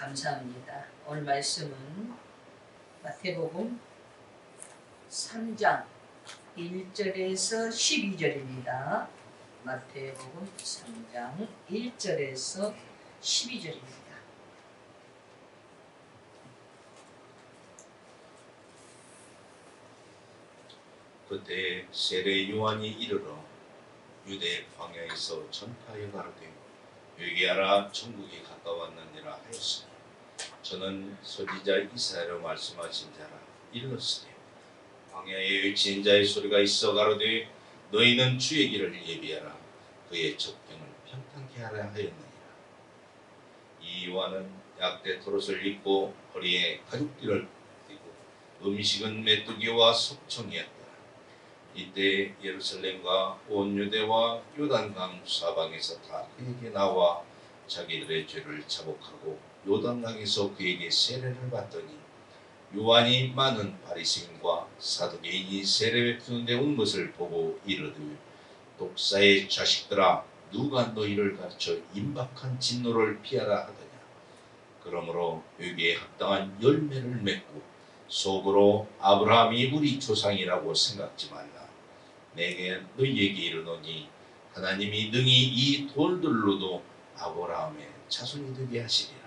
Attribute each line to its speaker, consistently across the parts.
Speaker 1: 감사합니다. 오늘 말씀은 마태복음 3장 1절에서 12절입니다. 마태복음 3장 1절에서 12절입니다.
Speaker 2: 그때 세례 요한이 이르러 유대 광야에서 전파하여 가로되 회개하라 천국이 가까웠느니라 하였으니 저는 선지자 이사야로 말씀하신 자라 일렀으되 광야에 외치는 자의 소리가 있어 가로되 너희는 주의 길을 예비하라 그의 첩경을 평탄케 하라 하였느니라. 이 요한은 약대 토롯을 입고 허리에 가죽띠를 띠고 음식은 메뚜기와 석청이었다. 이때 예루살렘과 온 유대와 요단강 사방에서 다 그에게 나와 자기들의 죄를 자복하고 요단강에서 그에게 세례를 받더니 요한이 많은 바리새인과 사두개인이 세례 베푸는 데 온 것을 보고 이르되 독사의 자식들아 누가 너희를 가르쳐 임박한 진노를 피하라 하더냐. 그러므로 회개에 합당한 열매를 맺고 속으로 아브라함이 우리 조상이라고 생각지 말라. 내게 너희에게 이르노니 하나님이 능히 이 돌들로도 아브라함의 자손이 되게 하시리라.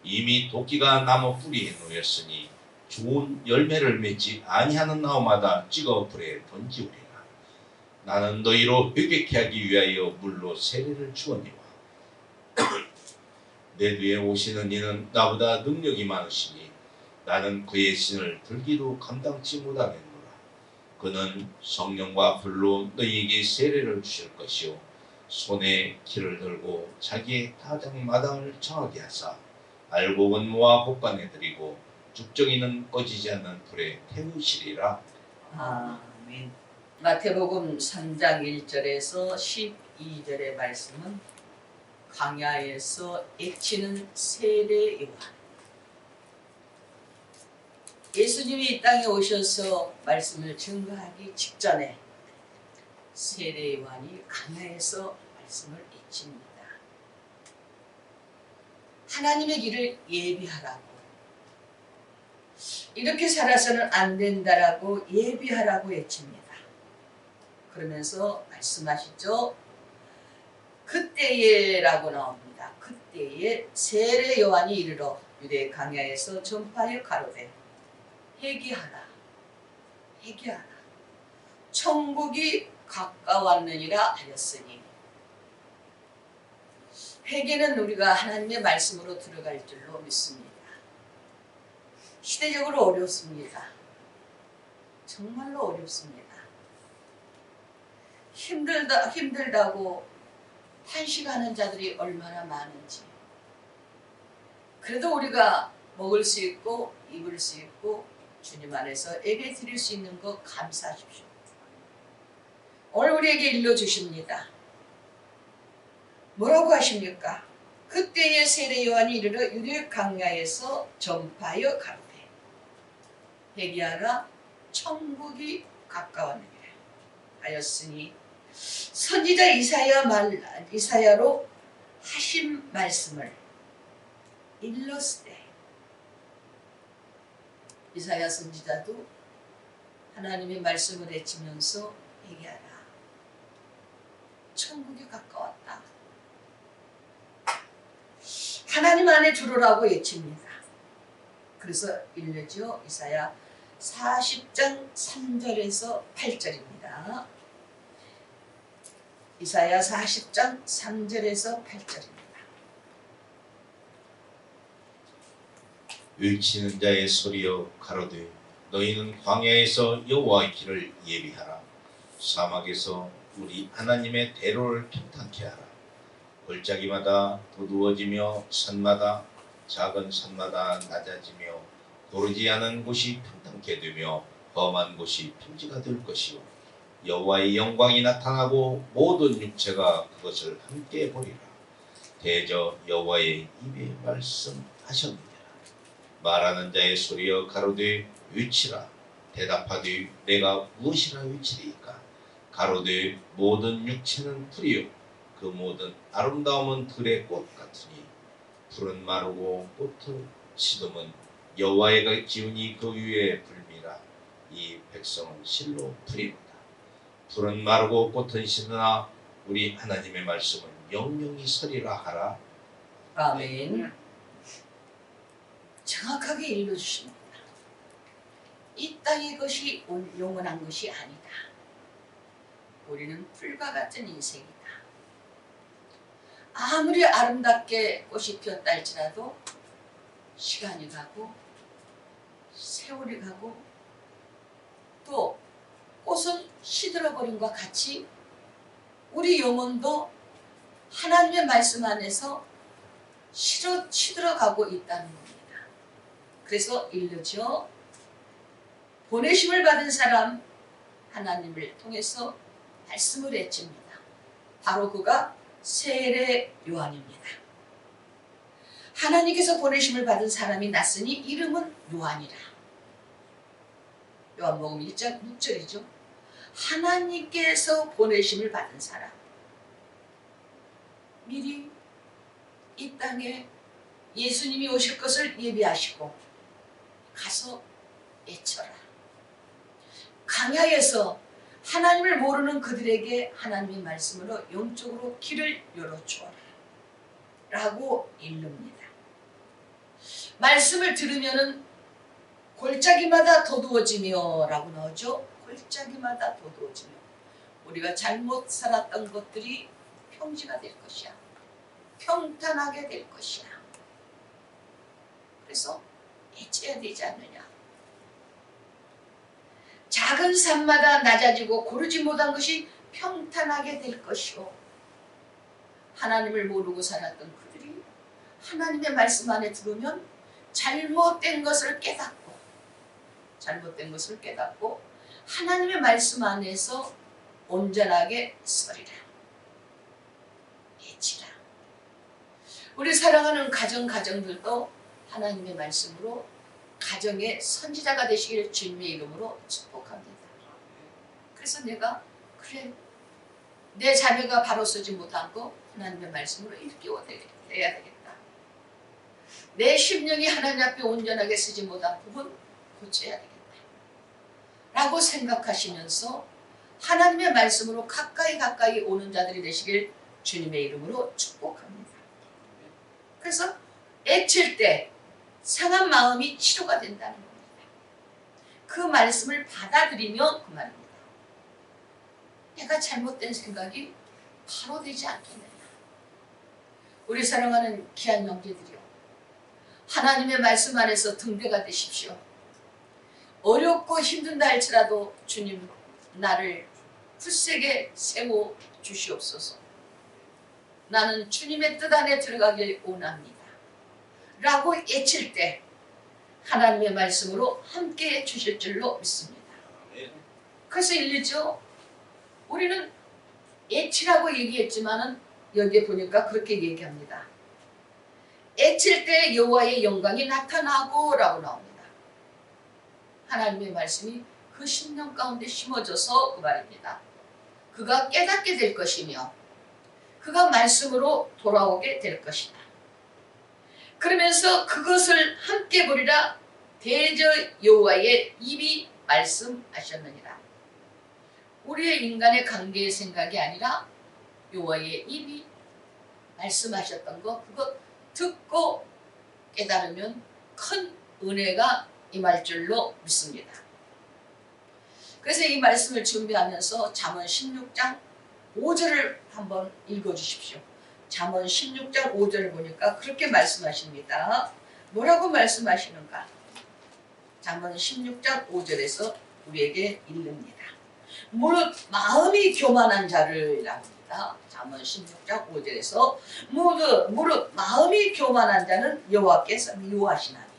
Speaker 2: 이미 도끼가 나무 뿌리에 놓였으니 좋은 열매를 맺지 아니하는 나무마다 찍어 불에 던지우리라. 나는 너희로 회개케 하기 위하여 물로 세례를 주었니와 내 뒤에 오시는 이는 나보다 능력이 많으시니 나는 그의 신을 들기도 감당치 못하겠노라. 그는 성령과 불로 너희에게 세례를 주실 것이요 손에 키를 들고 자기의 타작마당을 정하게 하사 알곡은 모아 볶아내 드리고 죽정이는 꺼지지 않는 불에 태우시리라.
Speaker 1: 아멘. 마태복음 3장 1절에서 12절의 말씀은 광야에서 애치는 세례 요한. 예수님이 이 땅에 오셔서 말씀을 증거하기 직전에 세례 요한이 광야에서 말씀을 애칩니다. 하나님의 길을 예비하라고, 이렇게 살아서는 안 된다라고 예비하라고 외칩니다. 그러면서 말씀하시죠. 그때에라고 나옵니다. 그때에 세례 요한이 이르러 유대 광야에서 전파하여 가로되 회개하라, 회개하라, 천국이 가까웠느니라 하였으니, 회개는 우리가 하나님의 말씀으로 들어갈 줄로 믿습니다. 시대적으로 어렵습니다. 정말로 어렵습니다. 힘들다고 탄식하는 자들이 얼마나 많은지. 그래도 우리가 먹을 수 있고 입을 수 있고 주님 안에서 예배 드릴 수 있는 거 감사하십시오. 오늘 우리에게 일러주십니다. 뭐라고 하십니까? 그때의 세례 요한이 이르러 유대 광야에서 전파하여 가로되 회개하라 천국이 가까웠느니라 하였으니, 선지자 이사야로 하신 말씀을 일렀으되, 이사야 선지자도 하나님의 말씀을 외치면서 회개하라, 천국이 가까웠다, 하나님 안에 들어오라고 외칩니다. 그래서 일러죠. 이사야 40장 3절에서 8절입니다. 이사야 40장 3절에서 8절입니다.
Speaker 2: 외치는 자의 소리여 가로되 너희는 광야에서 여호와의 길을 예비하라. 사막에서 우리 하나님의 대로를 평탄케 하라. 골짜기마다 도두어지며 산마다 작은 산마다 낮아지며 고르지 않은 곳이 평탄케 되며 험한 곳이 평지가 될 것이요 여호와의 영광이 나타나고 모든 육체가 그것을 함께 보리라. 대저 여호와의 입에 말씀하셨느니라. 말하는 자의 소리여 가로되 외치라. 대답하되 내가 무엇이라 외치리이까. 가로되 모든 육체는 풀이요 그 모든 아름다움은 들의 꽃 같으니 풀은 마르고 꽃은 시듬은 여호와의 기운이 그 위에 불미라. 이 백성은 실로 풀이로다. 풀은 마르고 꽃은 시드나 우리 하나님의 말씀은 영영이 서리라 하라.
Speaker 1: 아멘. 정확하게 읽어주십니다. 이 땅의 것이 영원한 것이 아니다. 우리는 풀과 같은 인생이다. 아무리 아름답게 꽃이 피었다 할지라도 시간이 가고 세월이 가고 또 꽃은 시들어버림과 같이 우리 영혼도 하나님의 말씀 안에서 시들어가고 있다는 겁니다. 그래서 일러져 보내심을 받은 사람 하나님을 통해서 말씀을 외칩니다. 바로 그가 세례 요한입니다. 하나님께서 보내심을 받은 사람이 났으니 이름은 요한이라. 요한복음 1장 6절이죠. 하나님께서 보내심을 받은 사람. 미리 이 땅에 예수님이 오실 것을 예비하시고 가서 외쳐라. 광야에서 하나님을 모르는 그들에게 하나님의 말씀으로 영적으로 길을 열어주어라 라고 일릅니다. 말씀을 들으면은 골짜기마다 도두어지며 라고 나오죠. 골짜기마다 도두어지며 우리가 잘못 살았던 것들이 평지가 될 것이야. 평탄하게 될 것이야. 그래서 애써야 되지 않느냐. 작은 산마다 낮아지고 고르지 못한 것이 평탄하게 될 것이요. 하나님을 모르고 살았던 그들이 하나님의 말씀 안에 들으면 잘못된 것을 깨닫고 하나님의 말씀 안에서 온전하게 서리라. 외치라. 우리 사랑하는 가정들도 하나님의 말씀으로 가정의 선지자가 되시길 주님의 이름으로 축복합니다. 그래서 내가 그래 내 자녀가 바로 쓰지 못한 거 하나님의 말씀으로 일깨워야 되겠다. 내 심령이 하나님 앞에 온전하게 쓰지 못한 부분 고쳐야 되겠다. 라고 생각하시면서 하나님의 말씀으로 가까이 오는 자들이 되시길 주님의 이름으로 축복합니다. 그래서 애칠 때 상한 마음이 치료가 된다는 겁니다. 그 말씀을 받아들이면 그 말입니다. 내가 잘못된 생각이 바로 되지 않겠느냐. 우리 사랑하는 귀한 형제들이요. 하나님의 말씀 안에서 등대가 되십시오. 어렵고 힘든다 할지라도 주님 나를 굳세게 세워 주시옵소서. 나는 주님의 뜻 안에 들어가길 원합니다. 라고 외칠 때 하나님의 말씀으로 함께해 주실 줄로 믿습니다. 그래서 일리죠. 우리는 외치라고 얘기했지만은 여기에 보니까 그렇게 얘기합니다. 외칠 때 여호와의 영광이 나타나고 라고 나옵니다. 하나님의 말씀이 그 심령 가운데 심어져서 그 말입니다. 그가 깨닫게 될 것이며 그가 말씀으로 돌아오게 될 것이다. 그러면서 그것을 함께 보리라 대저 여호와의 입이 말씀하셨느니라. 우리의 인간의 관계의 생각이 아니라 여호와의 입이 말씀하셨던 거 그것 듣고 깨달으면 큰 은혜가 임할 줄로 믿습니다. 그래서 이 말씀을 준비하면서 잠언 16장 5절을 한번 읽어주십시오. 잠언 16장 5절을 보니까 그렇게 말씀하십니다. 뭐라고 말씀하시는가? 잠언 16장 5절에서 우리에게 읽습니다. 무릇 마음이 교만한 자를 합니다. 잠언 16장 5절에서 무릇 마음이 교만한 자는 여호와께서 미워하시나니.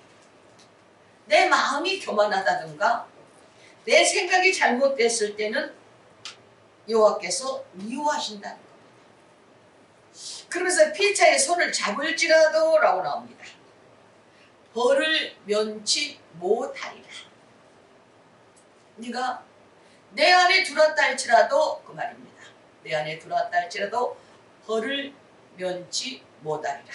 Speaker 1: 내 마음이 교만하다든가 내 생각이 잘못됐을 때는 여호와께서 미워하신다는 겁니다. 그러면서 피차의 손을 잡을지라도 라고 나옵니다. 벌을 면치 못하리라. 네가 내 안에 들어왔다 할지라도 그 말입니다. 내 안에 들어왔다 할지라도 벌을 면치 못하리라.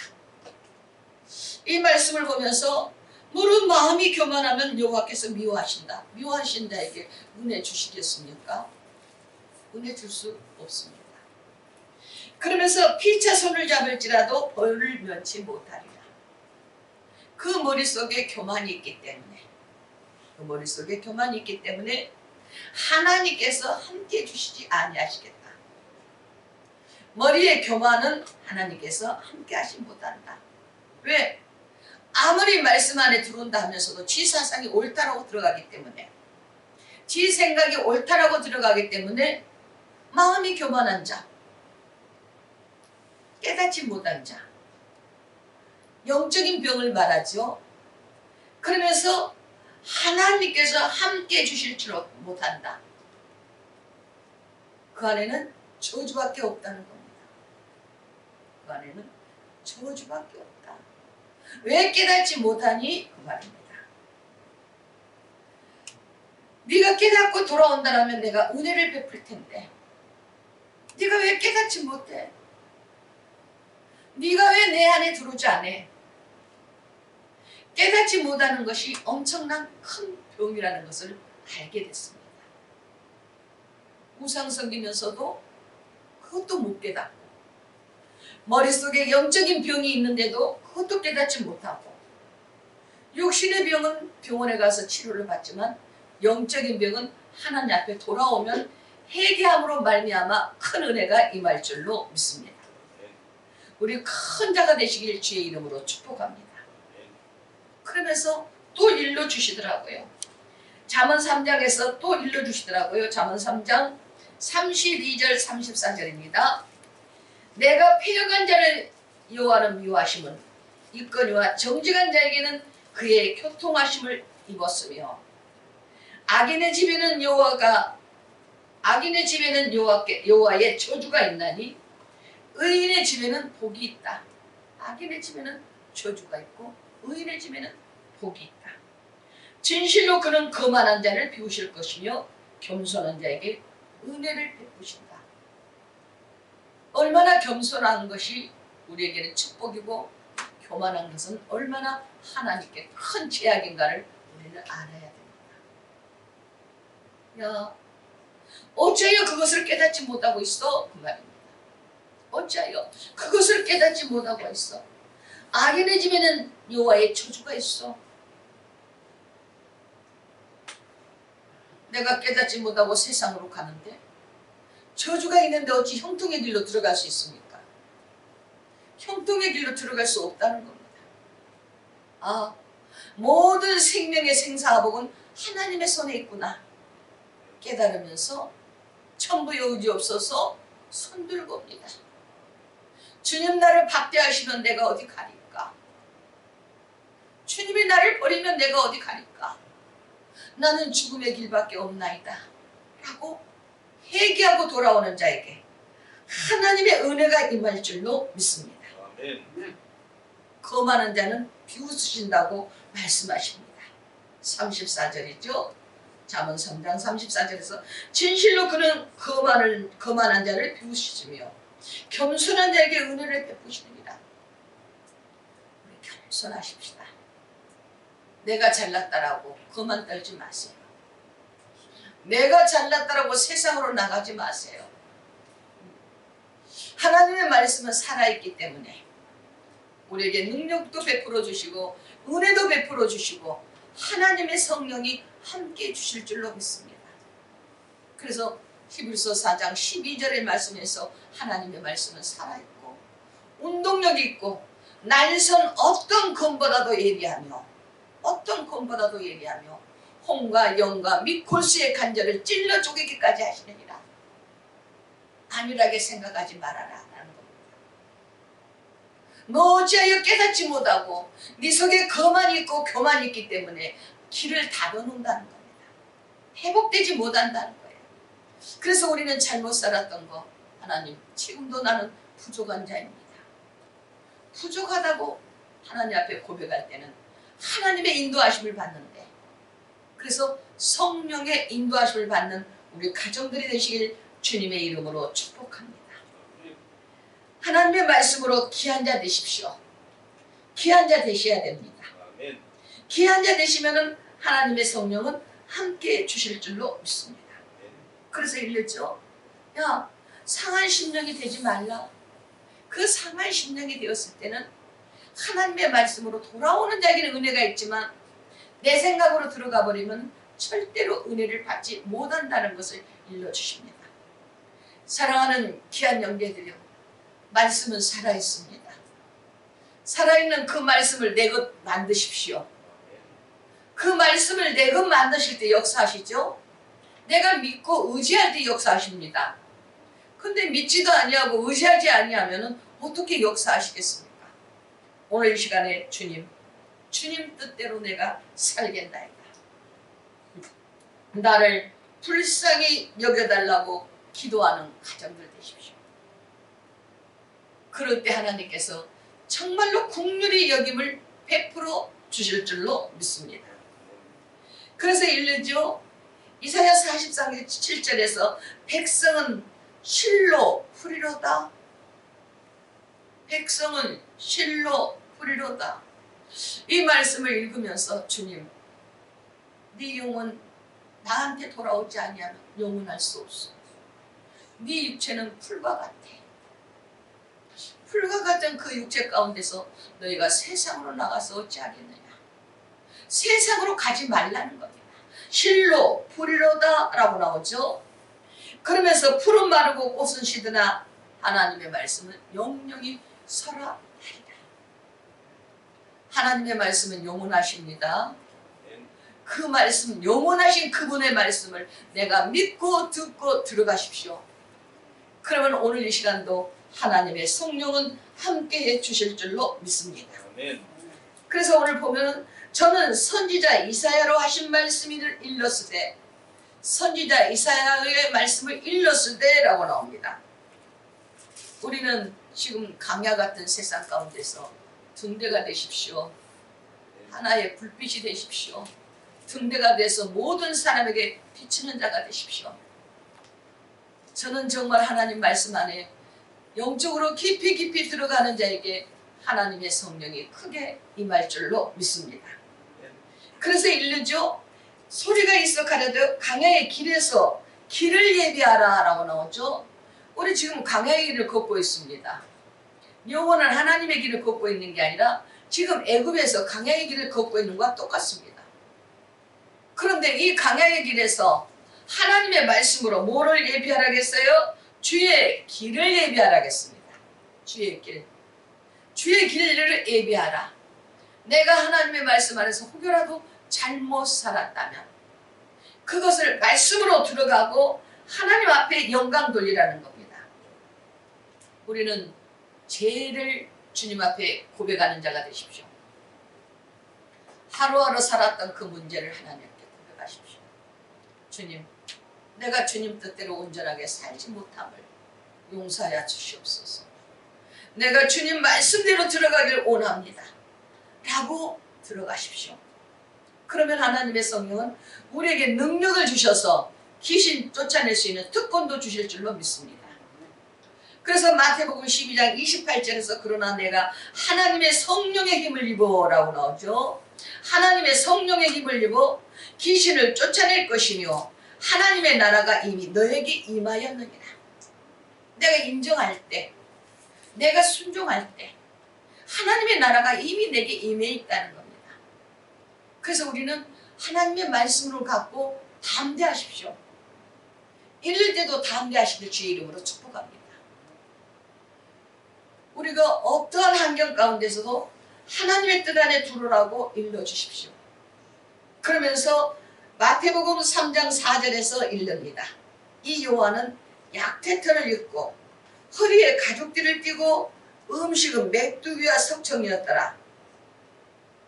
Speaker 1: 이 말씀을 보면서 무릇 마음이 교만하면 여호와께서 미워하신다. 미워하신 자에게 은혜 주시겠습니까? 은혜 줄 수 없습니다. 그러면서 피차 손을 잡을지라도 벌을 면치 못하리라. 그 머릿속에 교만이 있기 때문에, 그 머릿속에 교만이 있기 때문에 하나님께서 함께 주시지 아니하시겠다. 머리의 교만은 하나님께서 함께 하시 못한다. 왜? 아무리 말씀 안에 들어온다 하면서도 지 사상이 옳다라고 들어가기 때문에, 지 생각이 옳다라고 들어가기 때문에 마음이 교만한 자, 깨닫지 못한 자, 영적인 병을 말하죠. 그러면서 하나님께서 함께 주실 줄 못한다. 그 안에는 저주밖에 없다는 겁니다. 그 안에는 저주밖에 없다. 왜 깨닫지 못하니? 그 말입니다. 네가 깨닫고 돌아온다면 내가 은혜를 베풀 텐데 네가 왜 깨닫지 못해? 네가 왜 내 안에 들어오지 않아? 깨닫지 못하는 것이 엄청난 큰 병이라는 것을 알게 됐습니다. 우상 섬기면서도 그것도 못 깨닫고, 머릿속에 영적인 병이 있는데도 그것도 깨닫지 못하고, 육신의 병은 병원에 가서 치료를 받지만 영적인 병은 하나님 앞에 돌아오면 회개함으로 말미암아 큰 은혜가 임할 줄로 믿습니다. 우리 큰 자가 되시길 주의 이름으로 축복합니다. 그러면서 또 일러주시더라고요. 잠언 3장에서 또 일러주시더라고요. 잠언 3장 32절 34절입니다. 내가 패역한 자를 여호와는 미워하심은 이거니와 정직한 자에게는 그의 교통하심을 입었으며 악인의 집에는 여호와의 저주가 있나니 의인의 집에는 복이 있다. 악인의 집에는 저주가 있고 의인의 집에는 복이 있다. 진실로 그는 거만한 자를 비우실 것이며 겸손한 자에게 은혜를 베푸신다. 얼마나 겸손한 것이 우리에게는 축복이고 교만한 것은 얼마나 하나님께 큰 죄악인가를 우리는 알아야 됩니다. 야, 어찌하여 그것을 깨닫지 못하고 있어? 그 말입니다. 어찌하여 그것을 깨닫지 못하고 있어? 악인의 집에는 여호와의 저주가 있어. 내가 깨닫지 못하고 세상으로 가는데 저주가 있는데 어찌 형통의 길로 들어갈 수 있습니까? 형통의 길로 들어갈 수 없다는 겁니다. 아, 모든 생명의 생사화복은 하나님의 손에 있구나 깨달으면서 천부의 의지 없어서 손들고 옵니다. 주님 나를 박대하시면 내가 어디 가리까? 주님이 나를 버리면 내가 어디 가리까? 나는 죽음의 길밖에 없나이다 라고 회개하고 돌아오는 자에게 하나님의 은혜가 임할 줄로 믿습니다.
Speaker 2: 아멘.
Speaker 1: 거만한 자는 비웃으신다고 말씀하십니다. 34절이죠. 잠언 3장 34절에서 진실로 그는 거만한 자를 비웃으시며 겸손한 자에게 은혜를 베푸시느니라. 우리 겸손하십시다. 내가 잘났다라고 거만 떨지 마세요. 내가 잘났다라고 세상으로 나가지 마세요. 하나님의 말씀은 살아있기 때문에 우리에게 능력도 베풀어 주시고 은혜도 베풀어 주시고 하나님의 성령이 함께 주실 줄로 믿습니다. 그래서 히브리서 4장 12절의 말씀에서 하나님의 말씀은 살아있고 운동력이 있고 날선 어떤 검보다도 예리하며 홍과 영과 및 골수의 간절을 찔러 쪼개기까지 하시느니라. 안일하게 생각하지 말아라 라는 겁니다. 너 어찌하여 깨닫지 못하고 네 속에 거만이 있고 교만이 있기 때문에 길을 닫아놓는다는 겁니다. 회복되지 못한다는 거예요. 그래서 우리는 잘못 살았던 거 하나님 지금도 나는 부족한 자입니다. 부족하다고 하나님 앞에 고백할 때는 하나님의 인도하심을 받는데, 그래서 성령의 인도하심을 받는 우리 가정들이 되시길 주님의 이름으로 축복합니다. 하나님의 말씀으로 귀한 자 되십시오. 귀한 자 되셔야 됩니다.
Speaker 2: 아멘.
Speaker 1: 귀한 자 되시면은 하나님의 성령은 함께 주실 줄로 믿습니다. 그래서 읽렸죠. 야, 상한 심령이 되지 말라. 그 상한 심령이 되었을 때는 하나님의 말씀으로 돌아오는 자에게는 은혜가 있지만 내 생각으로 들어가 버리면 절대로 은혜를 받지 못한다는 것을 일러주십니다. 사랑하는 귀한 영계들이여, 말씀은 살아있습니다. 살아있는 그 말씀을 내 것 만드십시오. 그 말씀을 내 것 만드실 때 역사하시죠. 내가 믿고 의지할 때 역사하십니다. 근데 믿지도 아니하고 의지하지 아니하면 어떻게 역사하시겠습니까? 오늘 이 시간에 주님 뜻대로 내가 살겠나이다. 나를 불쌍히 여겨달라고 기도하는 가정들 되십시오. 그럴 때 하나님께서 정말로 긍휼히 여김을 베풀어 주실 줄로 믿습니다. 그래서 읽르죠. 이사야 43장 7절에서 백성은 실로 풀이로다. 백성은 실로 풀이로다. 이 말씀을 읽으면서 주님, 네 영혼 나한테 돌아오지 아니하면 영원할 수 없어. 네 육체는 풀과 같아. 풀과 같은 그 육체 가운데서 너희가 세상으로 나가서 어찌하겠느냐. 세상으로 가지 말라는 겁니다. 실로 풀이로다 라고 나오죠. 그러면서 풀은 마르고 꽃은 시드나 하나님의 말씀은 영영이 설하리라. 하나님의 말씀은 영원하십니다. 그 말씀, 영원하신 그분의 말씀을 내가 믿고 듣고 들어가십시오. 그러면 오늘 이 시간도 하나님의 성령은 함께해 주실 줄로 믿습니다.
Speaker 2: 아멘.
Speaker 1: 그래서 오늘 보면 저는 선지자 이사야로 하신 말씀을 일렀을 때, 선지자 이사야의 말씀을 일렀을 때라고 나옵니다. 우리는 지금 강야 같은 세상 가운데서 등대가 되십시오. 하나의 불빛이 되십시오. 등대가 돼서 모든 사람에게 비치는 자가 되십시오. 저는 정말 하나님 말씀 안에 영적으로 깊이 들어가는 자에게 하나님의 성령이 크게 임할 줄로 믿습니다. 그래서 읽르죠. 소리가 있어 가려도 강야의 길에서 길을 예비하라 라고 나오죠. 우리 지금 강야의 길을 걷고 있습니다. 영혼은 하나님의 길을 걷고 있는 게 아니라 지금 애굽에서 강야의 길을 걷고 있는 것과 똑같습니다. 그런데 이 강야의 길에서 하나님의 말씀으로 뭐를 예비하라겠어요? 주의 길을 예비하라겠습니다. 주의 길. 주의 길을 예비하라. 내가 하나님의 말씀 안에서 혹여라도 잘못 살았다면 그것을 말씀으로 들어가고 하나님 앞에 영광 돌리라는 겁니다. 우리는 죄를 주님 앞에 고백하는 자가 되십시오. 하루하루 살았던 그 문제를 하나님께 고백하십시오. 주님, 내가 주님 뜻대로 온전하게 살지 못함을 용서하여 주시옵소서. 내가 주님 말씀대로 들어가길 원합니다. 라고 들어가십시오. 그러면 하나님의 성령은 우리에게 능력을 주셔서 귀신 쫓아낼 수 있는 특권도 주실 줄로 믿습니다. 그래서 마태복음 12장 28절에서 그러나 내가 하나님의 성령의 힘을 입어 라고 나오죠. 하나님의 성령의 힘을 입어 귀신을 쫓아낼 것이며 하나님의 나라가 이미 너에게 임하였느니라. 내가 인정할 때, 내가 순종할 때 하나님의 나라가 이미 내게 임해 있다는 겁니다. 그래서 우리는 하나님의 말씀을 갖고 담대하십시오. 이럴 때도 담대하시길 주의 이름으로 축복합니다. 우리가 어떠한 환경 가운데서도 하나님의 뜻 안에 들어오라고 일러주십시오. 그러면서 마태복음 3장 4절에서 읽습니다. 이 요한은 약태터를 입고 허리에 가죽띠를 띠고 음식은 메뚜기와 석청이었더라.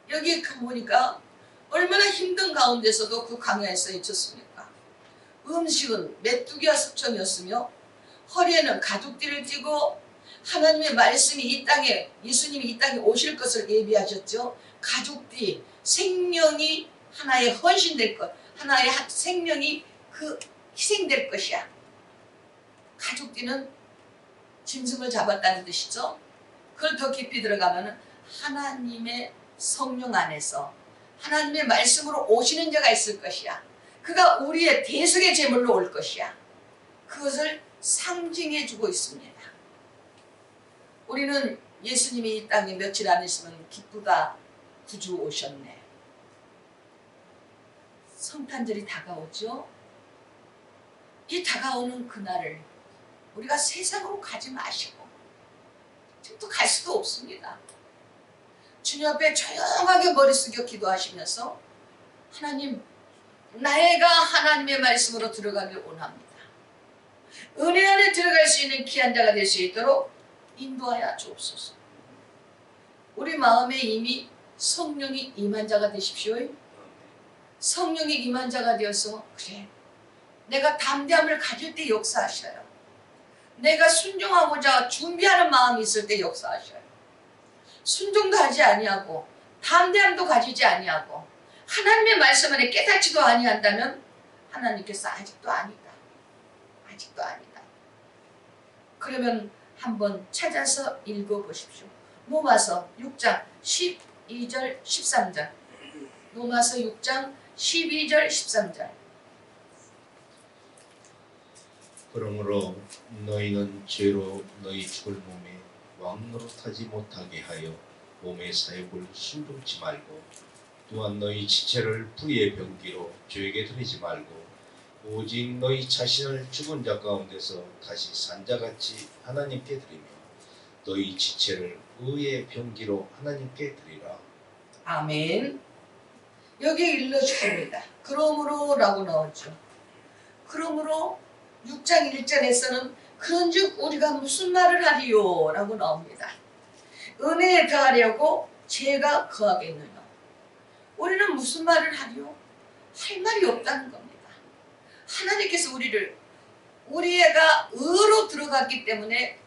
Speaker 1: 여기 보니까 얼마나 힘든 가운데서도 그 강야에서 있었습니까? 음식은 메뚜기와 석청이었으며 허리에는 가죽띠를 띠고 하나님의 말씀이 이 땅에, 예수님이 이 땅에 오실 것을 예비하셨죠. 가죽띠, 생명이 하나의 헌신될 것, 하나의 생명이 그 희생될 것이야. 가죽띠는 짐승을 잡았다는 뜻이죠. 그걸 더 깊이 들어가면 하나님의 성령 안에서 하나님의 말씀으로 오시는 자가 있을 것이야. 그가 우리의 대속의 제물로 올 것이야. 그것을 상징해 주고 있습니다. 우리는 예수님이 이 땅에 며칠 안 있으면 기쁘다, 구주 오셨네. 성탄절이 다가오죠. 이 다가오는 그날을 우리가 세상으로 가지 마시고 지금 또 갈 수도 없습니다. 주님 앞에 조용하게 머리 숙여 기도하시면서 하나님, 나애가 하나님의 말씀으로 들어가길 원합니다. 은혜 안에 들어갈 수 있는 귀한 자가 될 수 있도록 인도하여 주옵소서. 우리 마음에 이미 성령이 임한 자가 되십시오. 성령이 임한 자가 되어서 그래, 내가 담대함을 가질 때 역사하셔요. 내가 순종하고자 준비하는 마음이 있을 때 역사하셔요. 순종도 하지 아니하고 담대함도 가지지 아니하고 하나님의 말씀 안에 깨닫지도 아니한다면 하나님께서 아직도 아니다. 아직도 아니다. 그러면 한번 찾아서 읽어보십시오. 로마서 6장 12절 13절. 로마서 6장 12절 13절.
Speaker 2: 그러므로 너희는 죄로 너희 죽을 몸에 왕노릇하지 못하게 하여 몸의 사욕을 순종치 말고, 또한 너희 지체를 불의의 병기로 죄에게 드리지 말고, 오직 너희 자신을 죽은 자 가운데서 다시 산 자같이 하나님께 드리며 너희 지체를 의의 병기로 하나님께 드리라. 아멘. 여기 일러주십니다. 그러므로 라고 나오죠. 그러므로 6장 1절에서는 그런즉 우리가 무슨 말을 하리요 라고 나옵니다. 은혜에 더하려고 죄가 거하겠느냐. 우리는 무슨 말을 하리요? 할 말이 없다는 겁니다. 하나님께서 우리 애가 의로 들어갔기 때문에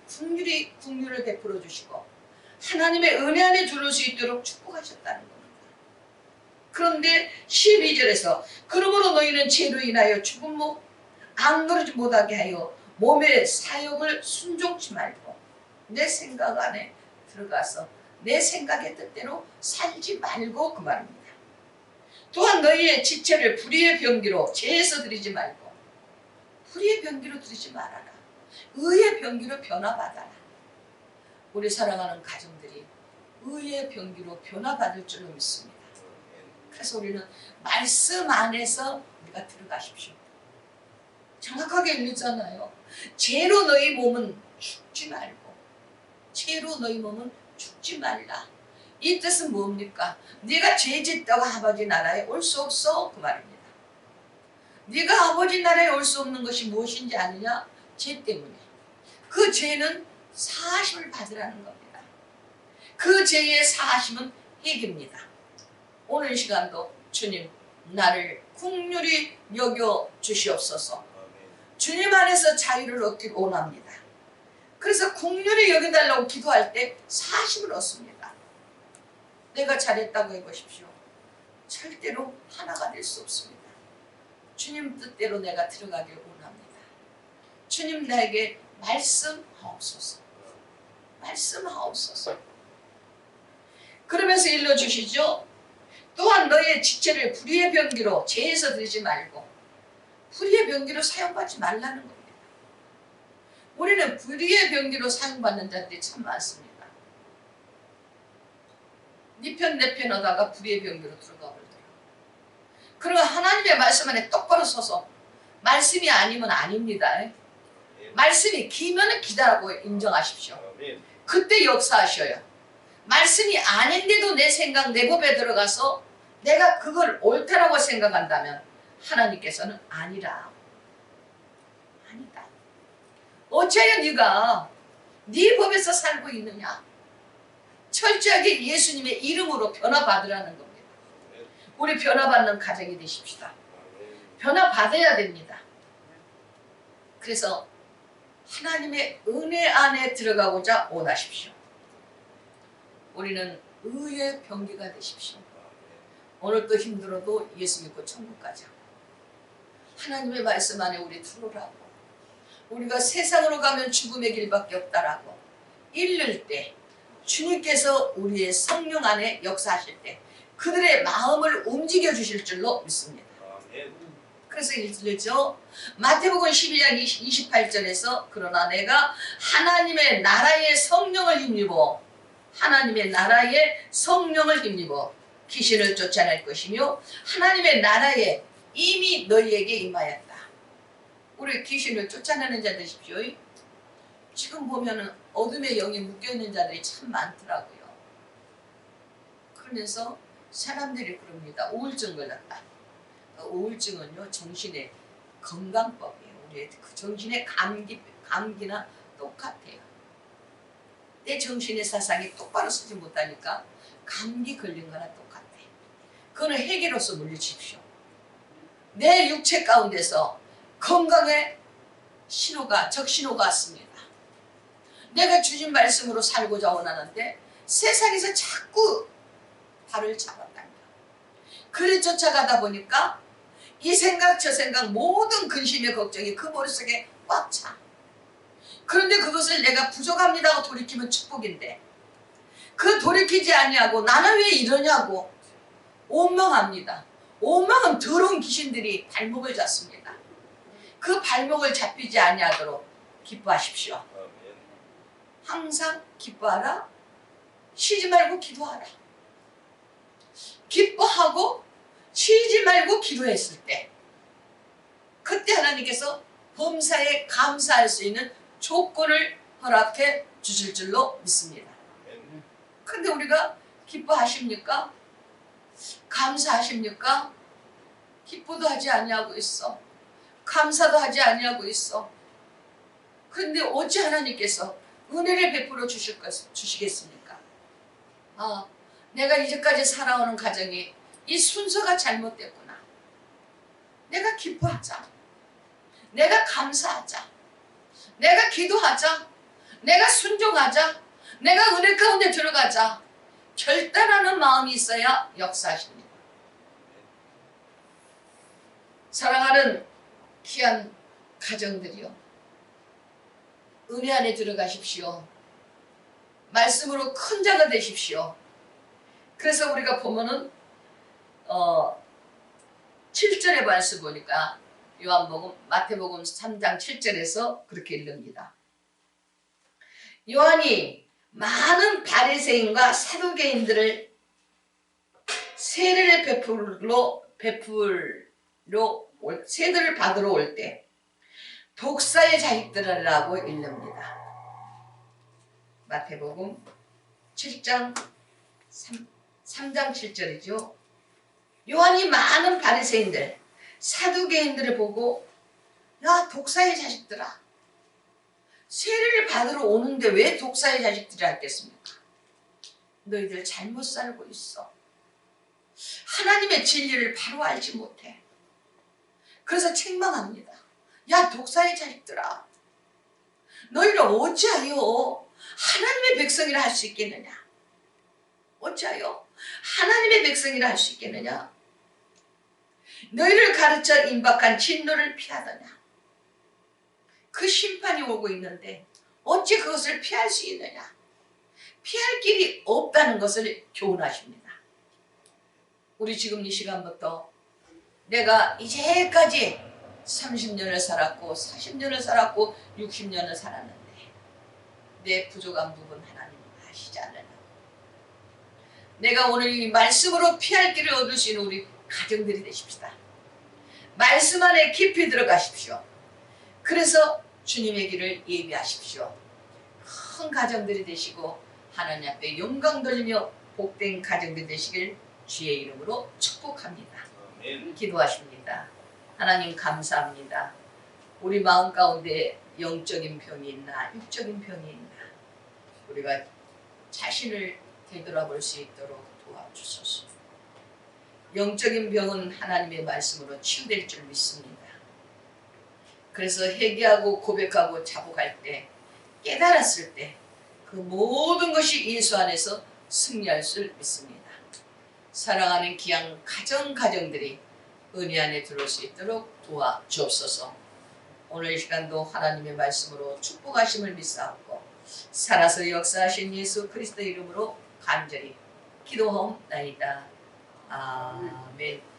Speaker 2: 긍휼을 베풀어 주시고 하나님의 은혜 안에 들어올 수 있도록 축복하셨다는 겁니다. 그런데 12절에서 그러므로 너희는 죄로 인하여 죽음모 악노르지 못하게 하여 몸의 사욕을 순종치 말고 내 생각 안에 들어가서 내 생각의 뜻대로 살지 말고 그 말입니다. 또한 너희의 지체를 불의의 병기로 죄에서 드리지 말고, 불의의 병기로 드리지 말아라. 의의 병기로 변화받아라. 우리 사랑하는 가정들이 의의 병기로 변화받을 줄로 믿습니다. 그래서 우리는 말씀 안에서 우리가 들어가십시오. 정확하게 읽잖아요. 죄로 너희 몸은 죽지 말고, 죄로 너희 몸은 죽지 말라. 이 뜻은 뭡니까? 네가 죄 짓다고 아버지 나라에 올 수 없어 그 말입니다. 네가 아버지 나라에 올 수 없는 것이 무엇인지 아느냐? 죄 때문에. 그 죄는 사하심을 받으라는 겁니다. 그 죄의 사하심은 핵입니다. 오늘 시간도 주님 나를 긍휼히 여겨 주시옵소서. 주님 안에서 자유를 얻길 원합니다. 그래서 긍휼히 여겨달라고 기도할 때 사심을 얻습니다. 내가 잘했다고 해보십시오. 절대로 하나가 될 수 없습니다. 주님 뜻대로 내가 들어가길 원합니다. 주님 나에게 말씀하옵소서. 말씀하옵소서. 그러면서 일러주시죠. 또한 너희의 지체를 불의의 병기로 죄에서 들이지 말고, 불의의 병기로 사용받지 말라는 겁니다. 우리는 불의의 병기로 사용받는 자들이 참 많습니다. 네 편 내 편 하다가 불의의 병기로 들어가 버리더라. 그리고 하나님의 말씀 안에 똑바로 서서 말씀이 아니면 아닙니다. 말씀이 기면은 기다라고 인정하십시오. 그때 역사하셔요. 말씀이 아닌데도 내 생각, 내 법에 들어가서 내가 그걸 옳다라고 생각한다면 하나님께서는 아니라. 아니다. 어찌하여 네가 네 법에서 살고 있느냐? 철저하게 예수님의 이름으로 변화받으라는 겁니다. 우리 변화받는 가정이 되십시다. 변화받아야 됩니다. 그래서 하나님의 은혜 안에 들어가고자 원하십시오. 우리는 의의 병기가 되십시오. 오늘 또 힘들어도 예수 믿고 천국 가자. 하나님의 말씀 안에 우리 들어오라고. 우리가 세상으로 가면 죽음의 길밖에 없다라고. 잃을 때
Speaker 1: 주님께서 우리의 성령 안에 역사하실 때 그들의 마음을 움직여 주실 줄로 믿습니다. 그래서 읽죠. 마태복음 11장 28절에서 그러나 내가 하나님의 나라의 성령을 힘입어 하나님의 나라의 성령을 힘입어 귀신을 쫓아낼 것이며 하나님의 나라에 이미 너희에게 임하였다. 우리 귀신을 쫓아내는 자 되십시오. 지금 보면은 어둠의 영이 묶여있는 자들이 참 많더라고요. 그러면서 사람들이 그럽니다. 우울증 걸렸다. 우울증은요 정신의 건강법이에요. 우리의 그 정신의 감기나 똑같아요. 내 정신의 사상이 똑바로 쓰지 못하니까 감기 걸린 거나 똑같아. 그거는 해계로서 물리십시오. 내 육체 가운데서 건강의 신호가 적신호가 왔습니다. 내가 주신 말씀으로 살고자 원하는데 세상에서 자꾸 발을 잡았다는 거야. 그를 쫓아가다 보니까 이 생각 저 생각 모든 근심의 걱정이 그 머릿속에 꽉 차. 그런데 그것을 내가 부족합니다 하고 돌이키면 축복인데 그 돌이키지 아니하고 나는 왜 이러냐고 원망합니다. 원망은 더러운 귀신들이 발목을 잡습니다. 그 발목을 잡히지 아니하도록 기뻐하십시오. 항상 기뻐하라. 쉬지 말고 기도하라. 기뻐하고 쉬지 말고 기도했을 때 그때 하나님께서 범사에 감사할 수 있는 조건을 허락해 주실 줄로 믿습니다. 그런데 우리가 기뻐하십니까? 감사하십니까? 기뻐도 하지 아니하고 있어. 감사도 하지 아니하고 있어. 그런데 어찌 하나님께서 은혜를 베풀어 주시겠습니까? 아, 내가 이제까지 살아오는 가정이 이 순서가 잘못됐구나. 내가 기뻐하자. 내가 감사하자. 내가 기도하자. 내가 순종하자. 내가 은혜 가운데 들어가자. 결단하는 마음이 있어야 역사하십니다. 사랑하는 귀한 가정들이요. 은혜 안에 들어가십시오. 말씀으로 큰 자가 되십시오. 그래서 우리가 보면은 7절의 말씀 보니까 마태복음 3장 7절에서 그렇게 읽습니다. 요한이 많은 바리새인과 사두개인들을 세례를 세례를 받으러 올 때 독사의 자식들이라고 읽습니다. 마태복음 7장 3장 7절이죠. 요한이 많은 바리새인들, 사두개인들을 보고 야 독사의 자식들아 세례를 받으러 오는데 왜 독사의 자식들이 했겠습니까? 너희들 잘못 살고 있어. 하나님의 진리를 바로 알지 못해. 그래서 책망합니다. 야 독사의 자식들아 너희는 어찌하여 하나님의 백성이라 할 수 있겠느냐? 어찌하여 하나님의 백성이라 할 수 있겠느냐? 너희를 가르쳐 임박한 진노를 피하더냐? 그 심판이 오고 있는데 어찌 그것을 피할 수 있느냐? 피할 길이 없다는 것을 교훈하십니다. 우리 지금 이 시간부터 내가 이제까지 30년을 살았고 40년을 살았고 60년을 살았는데 내 부족한 부분 하나님 아시지 않느냐? 내가 오늘 이 말씀으로 피할 길을 얻을 수 있는 우리 가정들이 되십시다. 말씀 안에 깊이 들어가십시오. 그래서 주님의 길을 예비하십시오. 큰 가정들이 되시고 하나님 앞에 영광 돌리며 복된 가정들 되시길 주의 이름으로 축복합니다. 아멘. 기도하십니다. 하나님 감사합니다. 우리 마음 가운데 영적인 병이 있나 육적인 병이 있나 우리가 자신을 되돌아볼 수 있도록 도와주소서. 영적인 병은 하나님의 말씀으로 치유될 줄 믿습니다. 그래서 회개하고 고백하고 자복할 때 깨달았을 때 그 모든 것이 예수 안에서 승리할 줄 믿습니다. 사랑하는 귀한 가정들이 은혜 안에 들어올 수 있도록 도와주옵소서. 오늘 이 시간도 하나님의 말씀으로 축복하심을 믿사옵고 살아서 역사하신 예수 그리스도 이름으로 간절히 기도하옵나이다. 아멘.